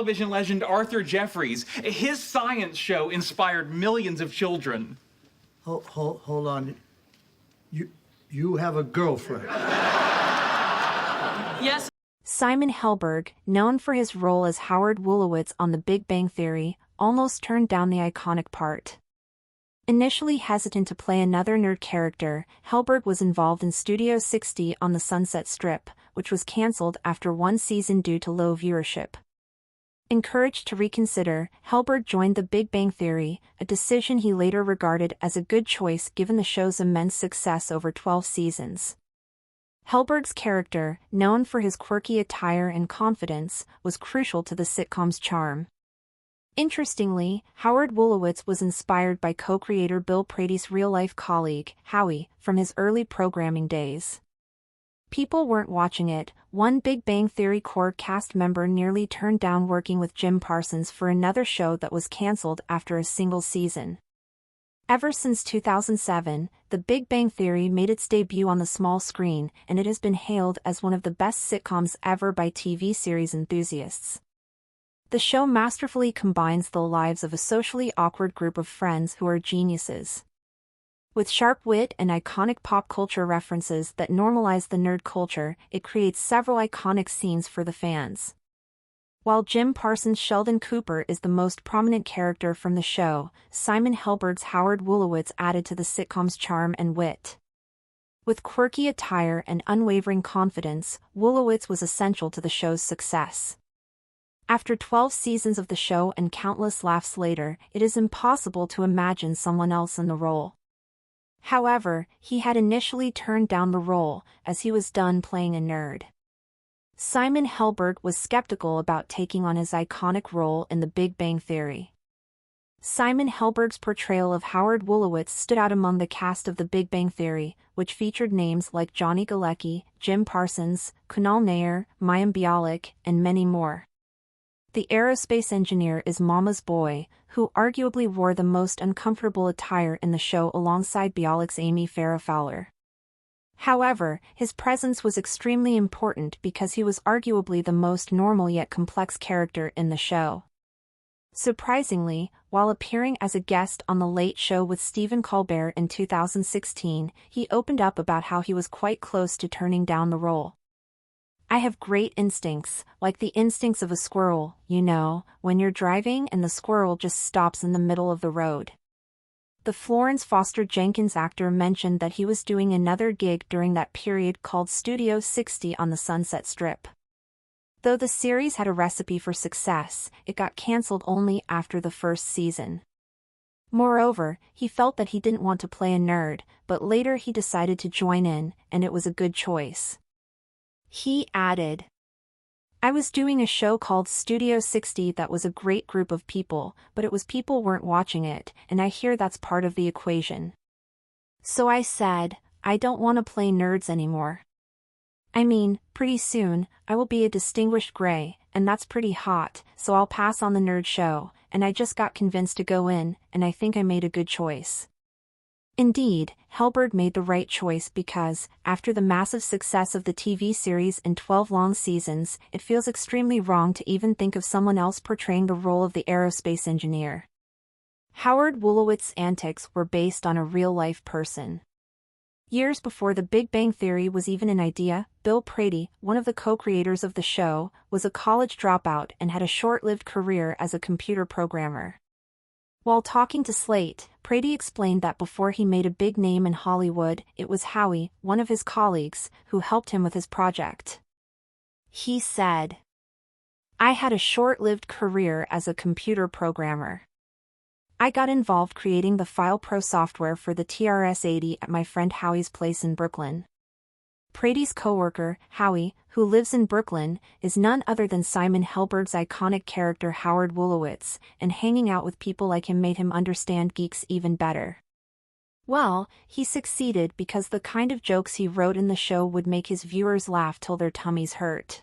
Television legend Arthur Jeffries. His science show inspired millions of children. Hold on. You have a girlfriend? Yes. Simon Helberg, known for his role as Howard Wolowitz on The Big Bang Theory, almost turned down the iconic part. Initially hesitant to play another nerd character, Helberg was involved in Studio 60 on the Sunset Strip, which was cancelled after one season due to low viewership. Encouraged to reconsider, Helberg joined The Big Bang Theory, a decision he later regarded as a good choice given the show's immense success over 12 seasons. Helberg's character, known for his quirky attire and confidence, was crucial to the sitcom's charm. Interestingly, Howard Wolowitz was inspired by co-creator Bill Prade's real-life colleague, Howie, from his early programming days. People weren't watching it. One Big Bang Theory core cast member nearly turned down working with Jim Parsons for another show that was cancelled after a single season. Ever since 2007, The Big Bang Theory made its debut on the small screen, and it has been hailed as one of the best sitcoms ever by TV series enthusiasts. The show masterfully combines the lives of a socially awkward group of friends who are geniuses. With sharp wit and iconic pop culture references that normalize the nerd culture, it creates several iconic scenes for the fans. While Jim Parsons' Sheldon Cooper is the most prominent character from the show, Simon Helberg's Howard Wolowitz added to the sitcom's charm and wit. With quirky attire and unwavering confidence, Wolowitz was essential to the show's success. After 12 seasons of the show and countless laughs later, it is impossible to imagine someone else in the role. However, he had initially turned down the role, as he was done playing a nerd. Simon Helberg was skeptical about taking on his iconic role in The Big Bang Theory. Simon Helberg's portrayal of Howard Wolowitz stood out among the cast of The Big Bang Theory, which featured names like Johnny Galecki, Jim Parsons, Kunal Nair, Mayim Bialik, and many more. The aerospace engineer is Mama's boy, who arguably wore the most uncomfortable attire in the show alongside Bialik's Amy Farrah Fowler. However, his presence was extremely important because he was arguably the most normal yet complex character in the show. Surprisingly, while appearing as a guest on The Late Show with Stephen Colbert in 2016, he opened up about how he was quite close to turning down the role. "I have great instincts, like the instincts of a squirrel, you know, when you're driving and the squirrel just stops in the middle of the road." The Florence Foster Jenkins actor mentioned that he was doing another gig during that period called Studio 60 on the Sunset Strip. Though the series had a recipe for success, it got cancelled only after the first season. Moreover, he felt that he didn't want to play a nerd, but later he decided to join in, and it was a good choice. He added, "I was doing a show called Studio 60 that was a great group of people, but it was people weren't watching it, and I hear that's part of the equation. So I said, I don't want to play nerds anymore. I mean, pretty soon, I will be a distinguished gray, and that's pretty hot, so I'll pass on the nerd show, and I just got convinced to go in, and I think I made a good choice." Indeed, Helberg made the right choice because, after the massive success of the TV series in 12 long seasons, it feels extremely wrong to even think of someone else portraying the role of the aerospace engineer. Howard Wolowitz's antics were based on a real-life person. Years before The Big Bang Theory was even an idea, Bill Prade, one of the co-creators of the show, was a college dropout and had a short-lived career as a computer programmer. While talking to Slate, Prade explained that before he made a big name in Hollywood, it was Howie, one of his colleagues, who helped him with his project. He said, "I had a short-lived career as a computer programmer. I got involved creating the FilePro software for the TRS-80 at my friend Howie's place in Brooklyn." Prade's coworker, Howie, who lives in Brooklyn, is none other than Simon Helberg's iconic character Howard Wolowitz, and hanging out with people like him made him understand geeks even better. Well, he succeeded because the kind of jokes he wrote in the show would make his viewers laugh till their tummies hurt.